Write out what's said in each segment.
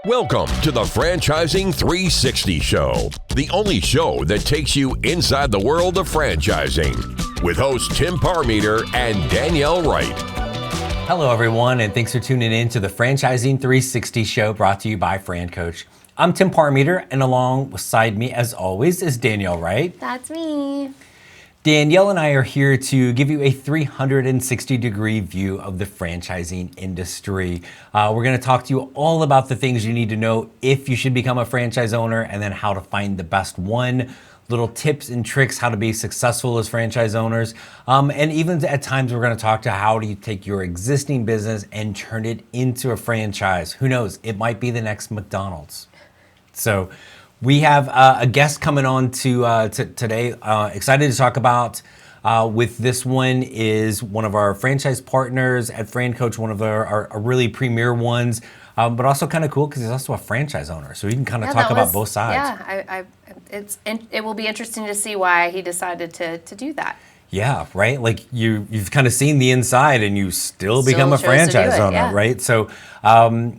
Welcome to the Franchising 360 Show, the only show that takes you inside the world of franchising, with hosts Tim Parmeter and Danielle Wright. Hello, everyone, and thanks for tuning in to the Franchising 360 Show brought to you by Francoach. I'm Tim Parmeter, and alongside me, as always, is Danielle Wright. That's me. Danielle and I are here to give you a 360-degree view of the franchising industry. We're going to talk to you all about the things you need to know if you should become a franchise owner, and then how to find the best one, little tips and tricks how to be successful as franchise owners. And even at times, we're going to talk to how do you take your existing business and turn it into a franchise. Who knows? It might be the next McDonald's. So we have a guest coming on to today. Excited to talk about with this one is one of our franchise partners at Francoach, one of our really premier ones, but also kind of cool because he's also a franchise owner. So we can kind of talk about both sides. Yeah, it will be interesting to see why he decided to do that. Yeah, right? Like you've kind of seen the inside and you still become a franchise owner, yeah. Right? So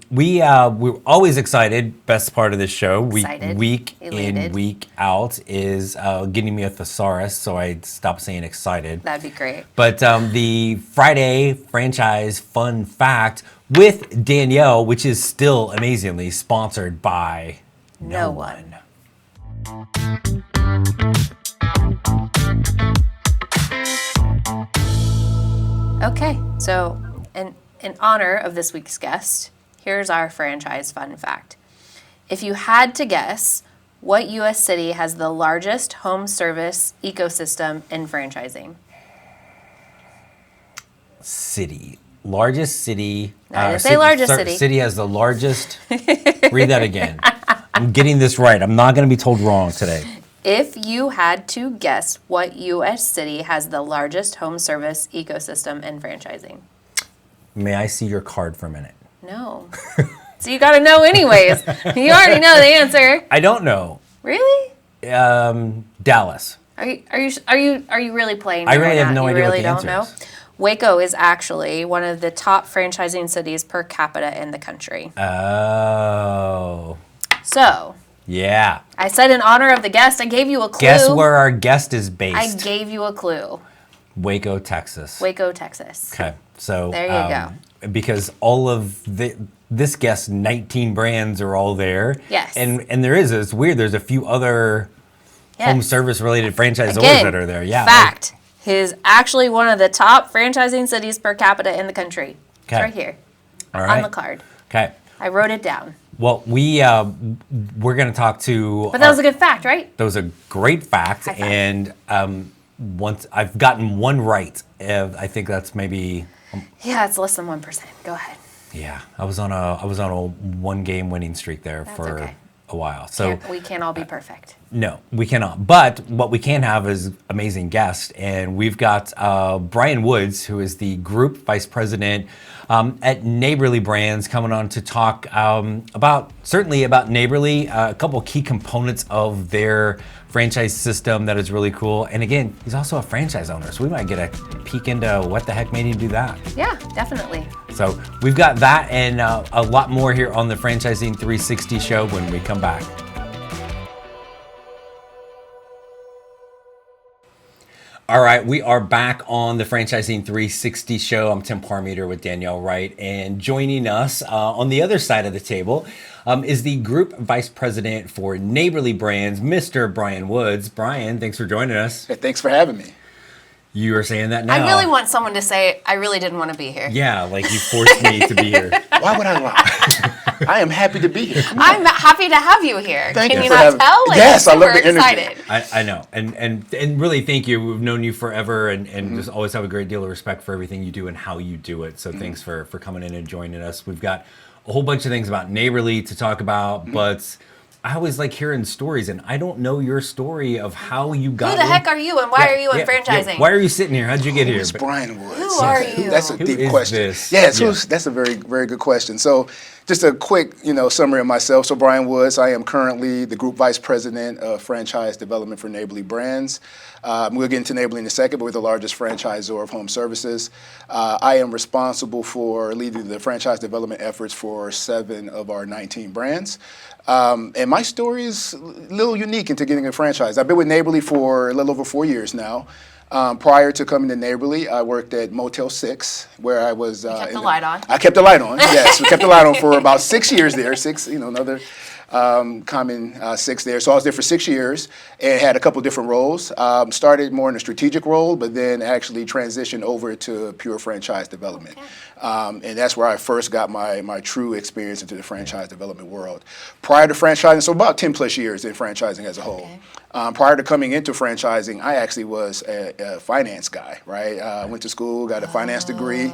we're always excited. Best part of this show, week in, week out, is getting me a thesaurus, so I stopped saying excited. That'd be great. But the Friday franchise fun fact with Danielle, which is still amazingly sponsored by no one. Okay, so in honor of this week's guest, here's our franchise fun fact. If you had to guess, what U.S. city has the largest home service ecosystem in franchising? Largest city. No, I didn't say largest city. City has the largest. Read that again. I'm getting this right. I'm not going to be told wrong today. If you had to guess, what U.S. city has the largest home service ecosystem in franchising? May I see your card for a minute? No. So you got to know anyways. You already know the answer. I don't know. Really? Dallas. Are you really playing? I really have no idea what the answer is. Waco is actually one of the top franchising cities per capita in the country. Oh. So. Yeah. I said in honor of the guest, I gave you a clue. Guess where our guest is based? I gave you a clue. Waco, Texas. Waco, Texas. Okay. So there you go. Because all of this guest's 19 brands are all there. Yes. And it's weird. There's a few other home service related franchisors that are there. Yeah. Fact. He's actually one of the top franchising cities per capita in the country. Okay. It's right here. All right. On the card. Okay. I wrote it down. Well, we're going to talk to. But that was a good fact, right? That was a great fact, and once I've gotten one right, I think that's maybe. Yeah, it's less than 1%. Go ahead. Yeah, I was on a 1-game winning streak there for a while. So we can't all be perfect. No, we cannot. But what we can have is amazing guests, and we've got Brian Woods, who is the Group Vice President at Neighborly Brands, coming on to talk about Neighborly, a couple key components of their franchise system that is really cool. And again, he's also a franchise owner, so we might get a peek into what the heck made him do that. Yeah, definitely. So we've got that and a lot more here on the Franchising 360 Show when we come back. All right, we are back on the Franchising 360 Show. I'm Tim Parmeter with Danielle Wright, and joining us on the other side of the table is the Group Vice President for Neighborly Brands, Mr. Brian Woods. Brian, thanks for joining us. Hey, thanks for having me. You are saying that now. I really want someone to say, I really didn't want to be here. Yeah, like you forced me to be here. Why would I lie? I am happy to be here. I'm happy to have you here. Thank Can you you not tell? Yes, I love the energy. Excited. I know, and really thank you. We've known you forever, and just always have a great deal of respect for everything you do and how you do it. So thanks for coming in and joining us. We've got a whole bunch of things about Neighborly to talk about, but I always like hearing stories, and I don't know your story of how you got. Who the heck are you, and why are you in franchising? Yeah. Why are you sitting here? How'd you get here? Who's Brian Woods? Who are you? That's a deep question. This? Yes, that's a very, very good question. So, just a quick, summary of myself. So Brian Woods, I am currently the Group Vice President of Franchise Development for Neighborly Brands. We'll get into Neighborly in a second, but we're the largest franchisor of home services. I am responsible for leading the franchise development efforts for 7 of our 19 brands. And my story is a little unique into getting a franchise. I've been with Neighborly for a little over 4 years now. Prior to coming to Neighborly, I worked at Motel 6, where I was. You kept the light on. I kept the light on. Yes, we kept the light on for about 6 years there. Another common 6 there. So I was there for 6 years and had a couple different roles. Started more in a strategic role, but then actually transitioned over to pure franchise development. And that's where I first got my true experience into the franchise development world. Prior to franchising, so about 10 plus years in franchising as a whole. Prior to coming into franchising, I actually was a finance guy, right? I went to school, got a finance degree.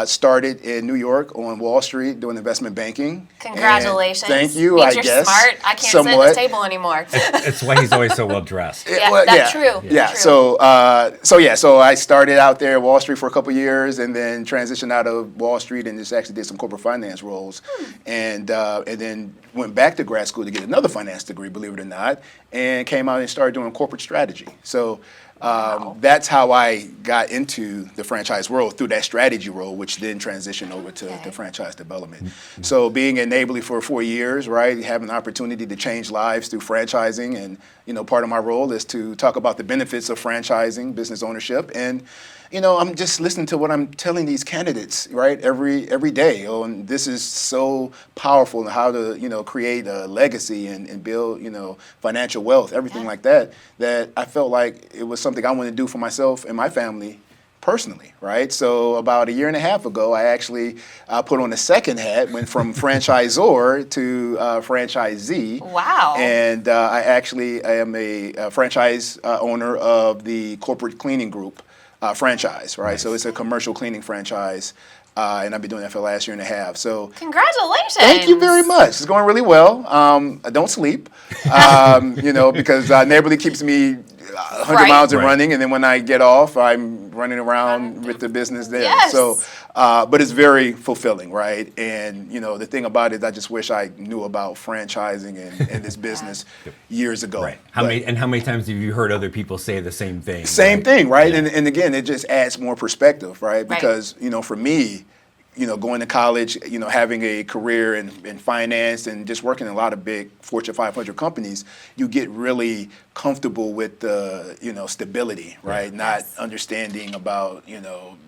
Started in New York on Wall Street doing investment banking. Congratulations. And thank you, Means I you're guess. smart. I can't sit at this table anymore. It's why he's always so well dressed. True. Yeah. True. So I started out there at Wall Street for a couple years, and then transitioned out of Wall Street and just actually did some corporate finance roles, and then went back to grad school to get another finance degree, believe it or not, and came out and started doing corporate strategy. So. That's how I got into the franchise world, through that strategy role, which then transitioned over to franchise development. So being at Neighborly for 4 years, right, having an opportunity to change lives through franchising, and part of my role is to talk about the benefits of franchising, business ownership, and I'm just listening to what I'm telling these candidates, right, every day. And this is so powerful, and how to, create a legacy and build, financial wealth, everything like that, that I felt like it was something I wanted to do for myself and my family personally, right? So about a year and a half ago, I actually put on a second hat, went from franchisor to franchisee. Wow. And I am a franchise owner of the Corporate Cleaning Group franchise, right? Nice. So it's a commercial cleaning franchise, and I've been doing that for the last year and a half. So congratulations! Thank you very much. It's going really well. I don't sleep, because Neighborly keeps me 100 miles and running, and then when I get off, I'm running around with the business there. Yes. So, but it's very fulfilling, right? And the thing about it, I just wish I knew about franchising and this business years ago. Right. How many times have you heard other people say the same thing? Same thing, right? Yeah. And again, it just adds more perspective, right? Because for me, going to college, having a career in finance and just working in a lot of big Fortune 500 companies, you get really comfortable with the, stability, right? Not understanding about,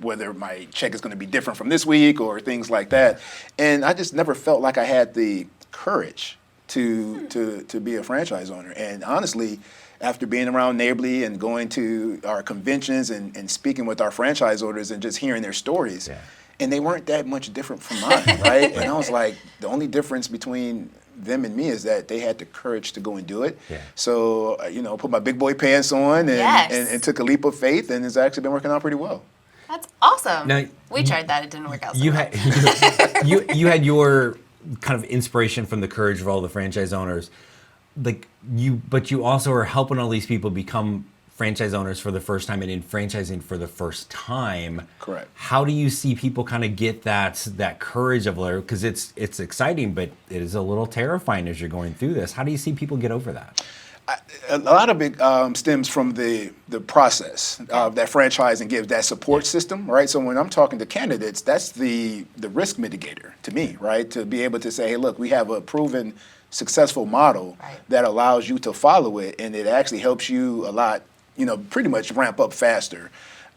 whether my check is going to be different from this week or things like that. And I just never felt like I had the courage to be a franchise owner. And honestly, after being around Neighborly and going to our conventions and speaking with our franchise owners and just hearing their stories, and they weren't that much different from mine, right? And I was like, the only difference between them and me is that they had the courage to go and do it. Yeah. So, put my big boy pants on and took a leap of faith, and it's actually been working out pretty well. That's awesome. Now, we tried that; it didn't work out. So you well. had you had your kind of inspiration from the courage of all the franchise owners, but you also are helping all these people become franchise owners for the first time and in franchising for the first time. Correct. How do you see people kind of get that courage of learning? Because it's exciting, but it is a little terrifying as you're going through this. How do you see people get over that? A lot of it stems from the process that franchising gives, that support system, right? So when I'm talking to candidates, that's the risk mitigator to me, right? To be able to say, hey, look, we have a proven successful model that allows you to follow it, and it actually helps you a lot, pretty much ramp up faster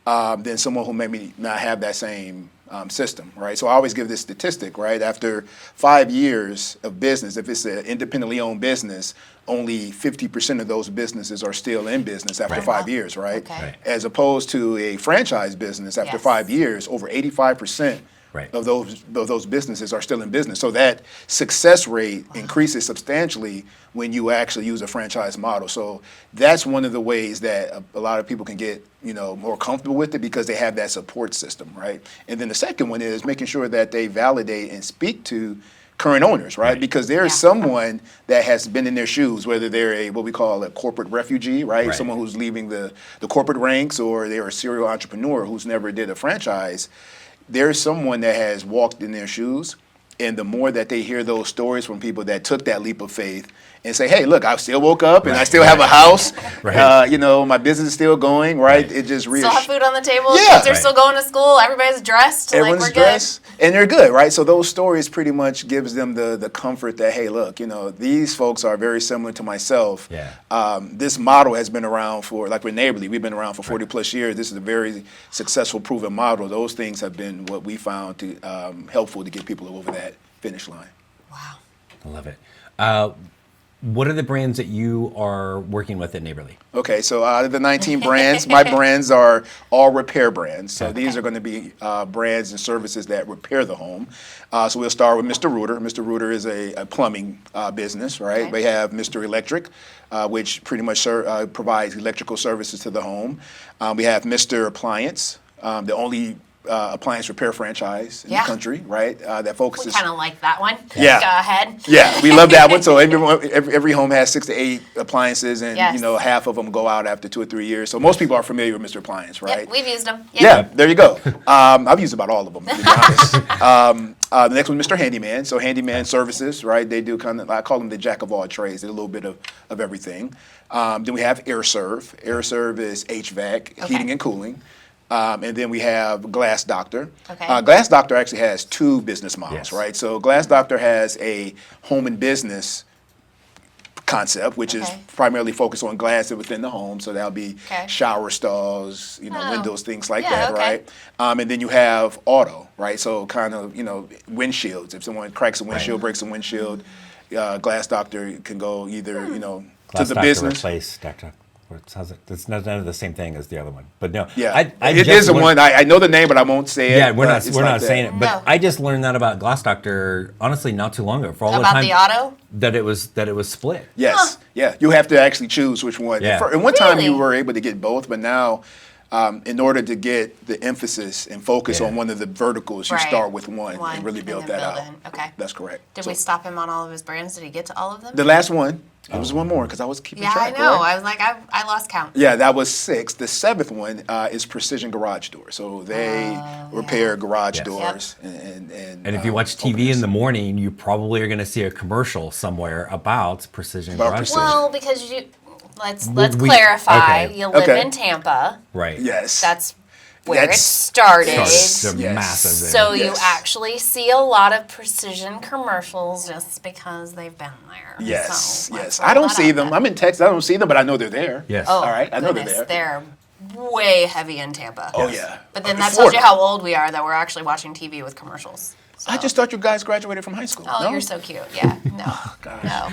than someone who maybe not have that same system, right? So I always give this statistic, right? After 5 years of business, if it's an independently owned business, only 50% of those businesses are still in business after 5 years, right? Okay. As opposed to a franchise business, after 5 years, over 85% of those businesses are still in business. So that success rate increases substantially when you actually use a franchise model. So that's one of the ways that a lot of people can get, more comfortable with it, because they have that support system, right? And then the second one is making sure that they validate and speak to current owners, right? Because there is someone that has been in their shoes, whether they're what we call a corporate refugee, right? Someone who's leaving the corporate ranks, or they're a serial entrepreneur who's never did a franchise. There's someone that has walked in their shoes And the more that they hear those stories from people that took that leap of faith and say, hey, look, I still woke up and I still have a house. Right. You know, my business is still going, right? It just Still have food on the table. Yeah. Kids are still going to school. Everybody's dressed. Everyone's like we're dressed, and they're good, right? So those stories pretty much gives them the comfort that, hey, look, you know, these folks are very similar to myself. Yeah. This model has been around for, like with Neighborly, we've been around for 40 plus years. This is a very successful, proven model. Those things have been what we found to helpful to get people over that finish line. Wow. I love it. What are the brands that you are working with at Neighborly? Okay, so out of the 19 brands, my brands are all repair brands. So these are going to be brands and services that repair the home. So we'll start with Mr. Rooter. Mr. Rooter is a plumbing business, right? Okay. We have Mr. Electric, which pretty much provides electrical services to the home. We have Mr. Appliance, the only appliance repair franchise in the country, right? That We focuses. kind of like that one. Yeah. Go ahead. Yeah, we love that one. So every home has 6 to 8 appliances, and Yes. you know, half of them go out after 2 or 3 years. So most people are familiar with Mr. Appliance, right? Yep, we've used them. Yeah, there you go. I've used about all of them, to be honest. The next one, Mr. Handyman. So Handyman services, right? They do kind of, I call them the jack of all trades. They're a little bit of everything. Then we have AirServe. AirServe is HVAC, heating and cooling. And then we have Glass Doctor. Okay. Glass Doctor actually has 2 business models, Yes. right? So Glass Doctor has a home and business concept, which is primarily focused on glass within the home. So that'll be shower stalls, you know, windows, things like that, right? And then you have auto, right? So kind of, you know, windshields. If someone cracks a windshield, breaks a windshield, Glass Doctor can go either, you know, Glass to the Doctor business. replace Doctor. How's it? It's none of the same thing as the other one, but no. Yeah, I it just is the learned- one. I know the name, but I won't say it. Yeah, we're but not it's we're like not that. saying it, but No. I just learned that about Glass Doctor honestly not too long ago. For all the About time the auto? that it was split. Yes, yeah. You have to actually choose which one. Yeah. And one time you Really? were able to get both, but now, in order to get the emphasis and focus Yeah. on one of the verticals, you Right. start with one and really and build then that build out. in. Okay. That's correct. Did So we stop him on all of his brands? Did he get to all of them? the last one, there was one more because I was keeping Yeah, I track. know. right? I was like, I lost count. Yeah, that was 6. The 7th one is Precision Garage Door. So they repair garage Yes. doors And if you watch TV in the morning, you probably are going to see a commercial somewhere about precision About garage precision. doors. Well, because let's we- clarify. okay. You live Okay. in Tampa. Right. Yes. That's where That's- it started. It's Yes. massive there. So you Yes. actually see a lot of precision commercials just because they've been there. Yes, So let's yes. roll I don't that see out them. there. I'm in Texas. I don't see them, but I know they're there. Yes. Oh, All right, I know they're goodness, there. They're way heavy in Tampa. Oh, yeah. But then Oh, that before tells you that. how old we are that we're actually watching TV with commercials. So. I just thought you guys graduated from high school. Oh, no? you're so cute. Yeah. No. No.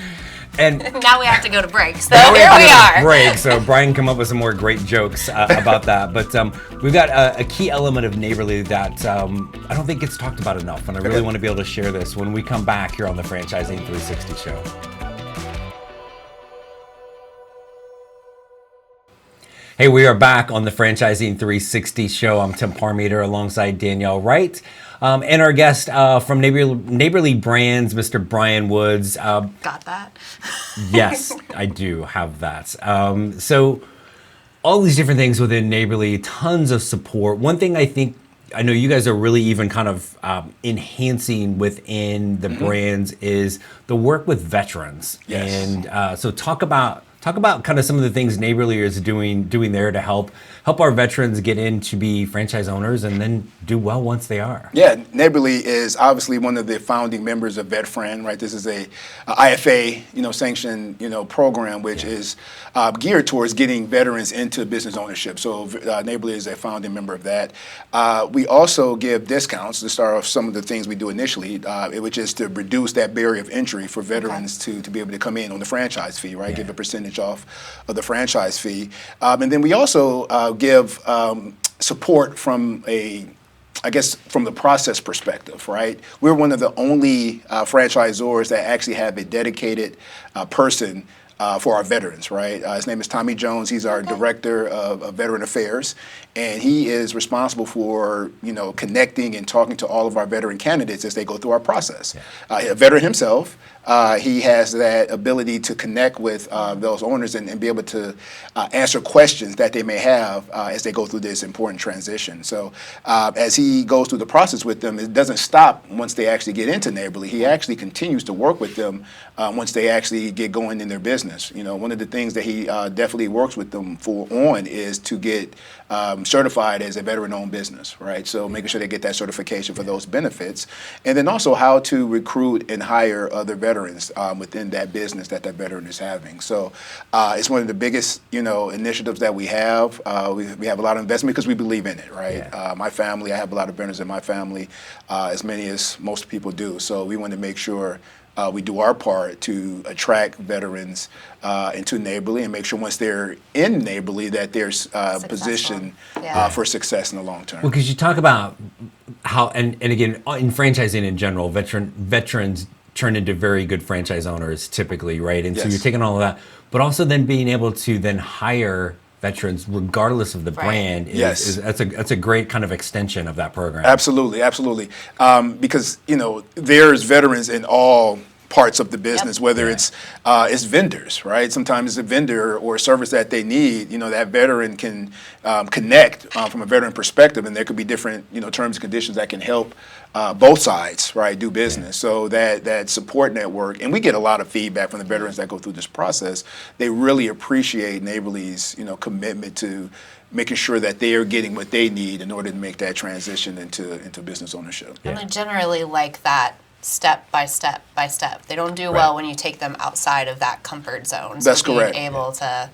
And Now we have to go to break. So now here have we to go to are. break. So Brian come up with some more great jokes about that. But we've got a key element of Neighborly that I don't think gets talked about enough, and I really want to be able to share this when we come back here on the Franchising 360 show. Hey, we are back on the Franchising 360 show. I'm Tim Parmeter alongside Danielle Wright. And our guest from Neighborly Brands, Mr. Brian Woods. Got that? Yes, I do have that. So all these different things within Neighborly, tons of support. One thing I know you guys are really even kind of enhancing within the brands is the work with veterans. Yes. And so talk about kind of some of the things Neighborly is doing there to help our veterans get in to be franchise owners and then do well once they are. Yeah, Neighborly is obviously one of the founding members of VetFriend, right? This is a IFA, sanctioned, program which is geared towards getting veterans into business ownership. So Neighborly is a founding member of that. We also give discounts to start off some of the things we do initially, which is to reduce that barrier of entry for veterans to be able to come in on the franchise fee, right? Yeah. Give a percentage off of the franchise fee. And then we also give support from from the process perspective, right? We're one of the only franchisors that actually have a dedicated person for our veterans, right? His name is Tommy Jones. He's our director of veteran affairs, and he is responsible for connecting and talking to all of our veteran candidates as they go through our process. A veteran himself, he has that ability to connect with those owners and be able to answer questions that they may have as they go through this important transition. So as he goes through the process with them, it doesn't stop once they actually get into Neighborly. He actually continues to work with them once they actually get going in their business. You know, one of the things that he definitely works with them on is to get certified as a veteran-owned business, right? So making sure they get that certification for those benefits, and then also how to recruit and hire other veterans within that business that veteran is having. So it's one of the biggest, initiatives that we have. We have a lot of investment because we believe in it, right? Yeah. My family, I have a lot of veterans in my family, as many as most people do. So we want to make sure we do our part to attract veterans into Neighborly and make sure once they're in Neighborly that they're positioned for success in the long term. Well, because you talk about how, and again, in franchising in general, veterans turn into very good franchise owners typically, right? And so you're taking all of that, but also then being able to then hire veterans regardless of the brand that's a great kind of extension of that program. Absolutely. Because there's veterans in all parts of the business, whether it's vendors, right? Sometimes a vendor or a service that they need, that veteran can connect from a veteran perspective, and there could be different, terms and conditions that can help both sides, right, do business. So that support network, and we get a lot of feedback from the veterans that go through this process. They really appreciate Neighborly's, commitment to making sure that they are getting what they need in order to make that transition into business ownership. And I generally like that step by step by step. They don't do well when you take them outside of that comfort zone. So That's correct. Being able to,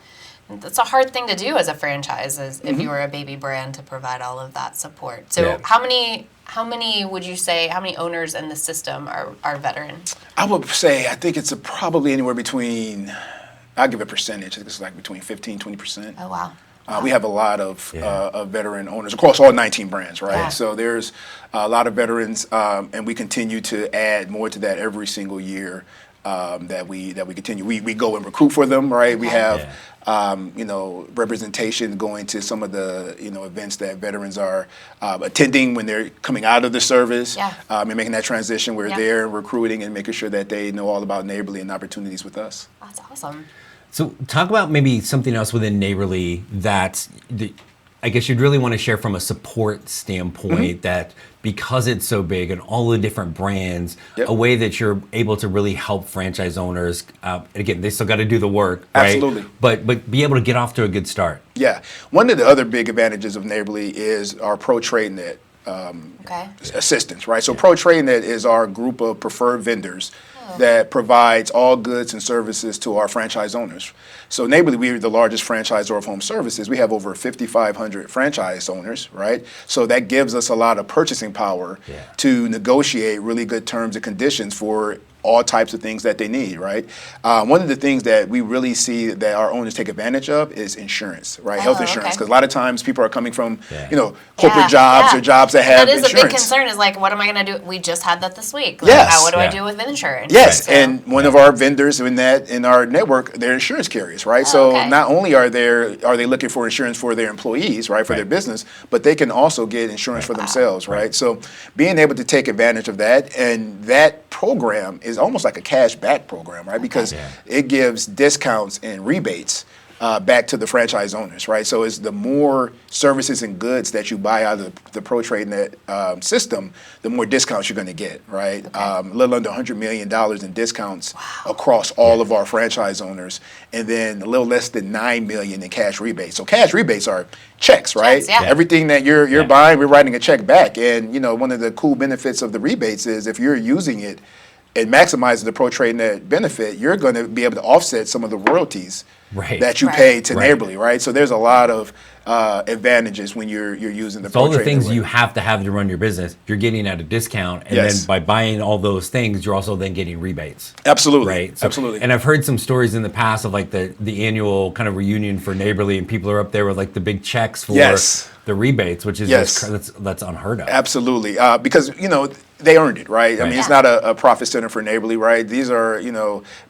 that's a hard thing to do as a franchise, if you were a baby brand, to provide all of that support. So how many would you say, how many owners in the system are veteran? I would say, I think it's probably anywhere between, I'll give a percentage, I think it's like between 15-20%. Oh, wow. We have a lot of veteran owners across all 19 brands, right? Yeah. So there's a lot of veterans, and we continue to add more to that every single year that we continue. We go and recruit for them, right? We have representation going to some of the events that veterans are attending when they're coming out of the service, and making that transition. We're there recruiting and making sure that they know all about Neighborly and opportunities with us. That's awesome. So talk about maybe something else within Neighborly that I guess you'd really want to share from a support standpoint, that because it's so big and all the different brands, a way that you're able to really help franchise owners. Again, they still got to do the work, right? Absolutely. But be able to get off to a good start. Yeah. One of the other big advantages of Neighborly is our Pro Trade Net assistance, right? So Pro Trade Net is our group of preferred vendors that provides all goods and services to our franchise owners. So Neighborly, we are the largest franchisor of home services. We have over 5,500 franchise owners, right? So that gives us a lot of purchasing power to negotiate really good terms and conditions for all types of things that they need, right? One of the things that we really see that our owners take advantage of is insurance, right? Health insurance, because a lot of times people are coming from, corporate jobs or jobs that have insurance. That is a big concern, is like, what am I going to do? We just had that this week. Like, what do I do with insurance? Yes, and one of our vendors in our network, they're insurance carriers, right? Not only are they looking for insurance for their employees, right, for their business, but they can also get insurance for themselves, right? So being able to take advantage of that, and that program is almost like a cash back program, right? Because it gives discounts and rebates back to the franchise owners, right? So it's the more services and goods that you buy out of the Pro Trade Net system, the more discounts you're going to get, right? A little under $100 million in discounts across all of our franchise owners, and then a little less than $9 million in cash rebates. So cash rebates are checks, right? Everything that you're buying, we're writing a check back. And one of the cool benefits of the rebates is if you're using it and maximizing the Pro Trade Net benefit, you're going to be able to offset some of the royalties that you pay to Neighborly, right? So there's a lot of advantages when you're using the Pro Trade Net. All the things you have to run your business, you're getting at a discount, and then by buying all those things, you're also then getting rebates. Absolutely, right? So, absolutely. And I've heard some stories in the past of like the annual kind of reunion for Neighborly, and people are up there with like the big checks for the rebates, which is that's unheard of. Absolutely, because they earned it, right? I mean, it's not a profit center for Neighborly, right? These are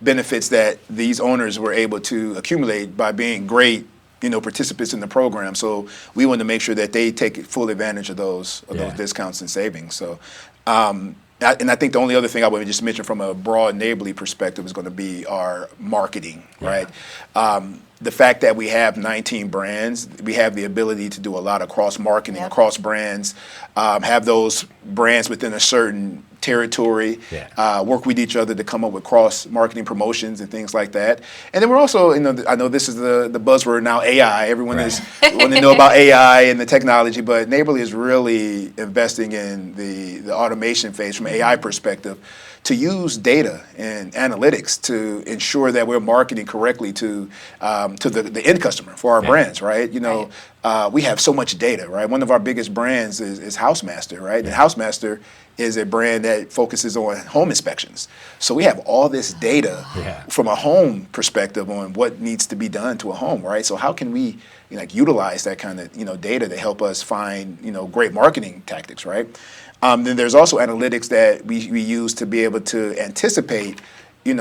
benefits that these owners were able to accumulate by being great participants in the program. So we want to make sure that they take full advantage of those discounts and savings. So And I think the only other thing I would just mention from a broad neighborly perspective is going to be our marketing, right? The fact that we have 19 brands, we have the ability to do a lot of cross-marketing across brands, have those brands within a certain territory, work with each other to come up with cross-marketing promotions and things like that. And then we're also, I know this is the buzzword now, AI. Everyone is wanting to know about AI and the technology, but Neighborly is really investing in the automation phase from an AI perspective to use data and analytics to ensure that we're marketing correctly to the end customer for our brands, right? We have so much data, right? One of our biggest brands is Housemaster, right? And Housemaster is a brand that focuses on home inspections. So we have all this data from a home perspective on what needs to be done to a home, right? So how can we utilize that kind of data to help us find great marketing tactics, right? Then there's also analytics that we use to be able to anticipate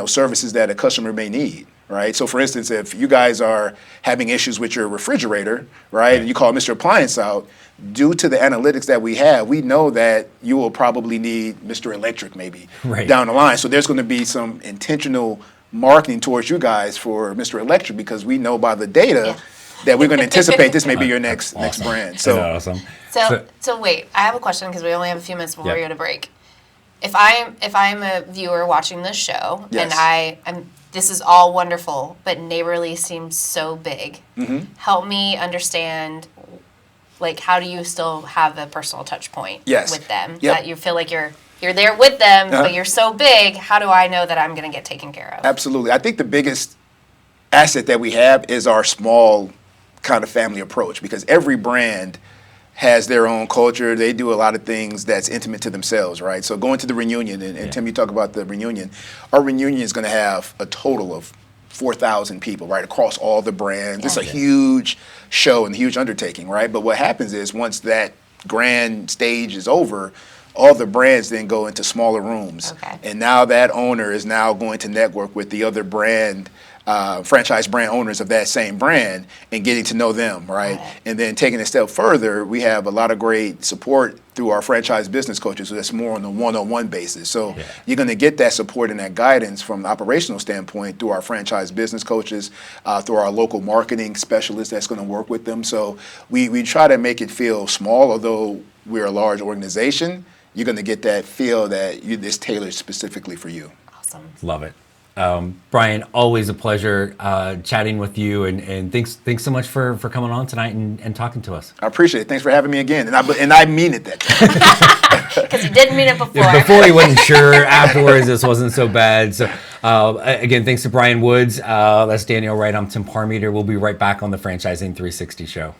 services that a customer may need. Right. So, for instance, if you guys are having issues with your refrigerator, right, and you call Mr. Appliance out, due to the analytics that we have, we know that you will probably need Mr. Electric maybe down the line. So there's going to be some intentional marketing towards you guys for Mr. Electric because we know by the data that we're going to anticipate this may be your next brand. So awesome. So wait, I have a question because we only have a few minutes before we go to break. If I'm a viewer watching this show and this is all wonderful, but Neighborly seems so big. Help me understand, how do you still have a personal touch point with them? That you feel like you're there with them, but you're so big. How do I know that I'm going to get taken care of? Absolutely. I think the biggest asset that we have is our small kind of family approach because every brand has their own culture. They do a lot of things that's intimate to themselves, right? So going to the reunion, and Tim, you talk about the reunion. Our reunion is going to have a total of 4,000 people, right, across all the brands. It's a huge show and huge undertaking, right? But what happens is once that grand stage is over, all the brands then go into smaller rooms. And now that owner is now going to network with the other franchise brand owners of that same brand and getting to know them, right? And then taking it a step further, we have a lot of great support through our franchise business coaches, so that's more on a one-on-one basis. So you're going to get that support and that guidance from an operational standpoint through our franchise business coaches, through our local marketing specialist that's going to work with them. So we try to make it feel small, although we're a large organization. You're going to get that feel that it's tailored specifically for you. Awesome. Love it. Brian, always a pleasure chatting with you, and thanks so much for coming on tonight and talking to us. I appreciate it. Thanks for having me again, and I mean it that time. Because you didn't mean it before. Before he wasn't sure. Afterwards, this wasn't so bad. So again, thanks to Brian Woods. That's Danielle Wright. I'm Tim Parmeter. We'll be right back on the Franchising 360 show.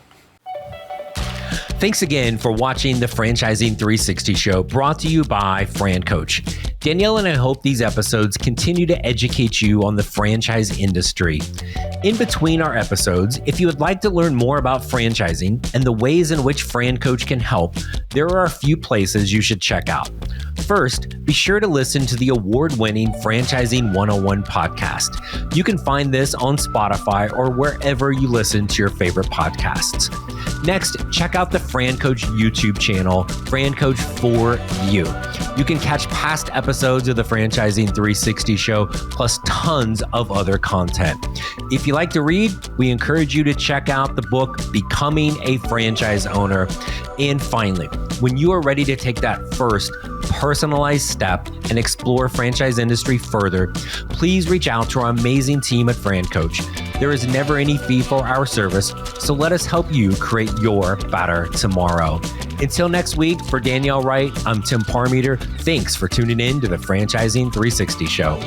Thanks again for watching the Franchising 360 show, brought to you by Francoach. Danielle and I hope these episodes continue to educate you on the franchise industry. In between our episodes, if you would like to learn more about franchising and the ways in which Francoach can help, there are a few places you should check out. First, be sure to listen to the award-winning Franchising 101 podcast. You can find this on Spotify or wherever you listen to your favorite podcasts. Next, check out the Francoach YouTube channel, Francoach for You. You can catch past episodes of the Franchising 360 show, plus tons of other content. If you like to read, we encourage you to check out the book, Becoming a Franchise Owner. And finally, when you are ready to take that first personalized step and explore franchise industry further, please reach out to our amazing team at Francoach. There is never any fee for our service, so let us help you create your better tomorrow. Until next week, for Danielle Wright, I'm Tim Parmeter. Thanks for tuning in to the Franchising 360 show.